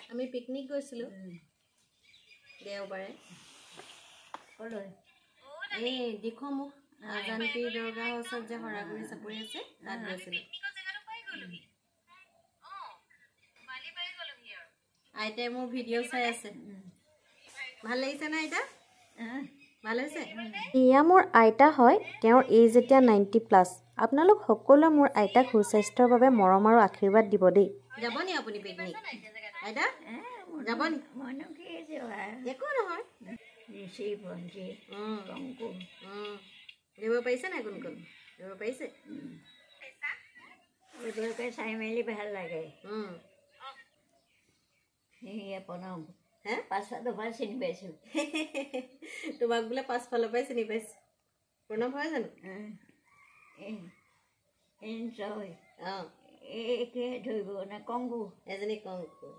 আমি পিকনিক গৈছিলোঁ দেওবাৰে ক'লৈ এই দিখমুখ জানপী দৰগাৰ ওচৰত যে হৰাগুৰি চাপৰি আছে তাত গৈছিলোঁ আইতাই মোৰ ভিডিঅ' চাই আছে ভাল লাগিছে না আইতা ভাল হৈছে এয়া মোৰ আইতা হয় তেওঁৰ এজ এতিয়া 90+ আপোনালোক সকলোৱে মোৰ আইতাক সুস্বাস্থ্যৰ বাবে মৰম আৰু আশীৰ্বাদ দিব দেই যাব নি আপুনি পিকনিক আইতা যাব নি একো নহয় দিব পাৰিছে নাই কোন কোন দিব পাৰিছে চাই মেলি ভাল লাগে প্ৰণৱ পাছফালৰ পৰা চিনি পাইছোঁ তোমাক বোলে পাছফালৰ পৰাই চিনি পাইছে প্ৰণৱ হয় জানো ধৰিব নে কংকু এজনী কংকু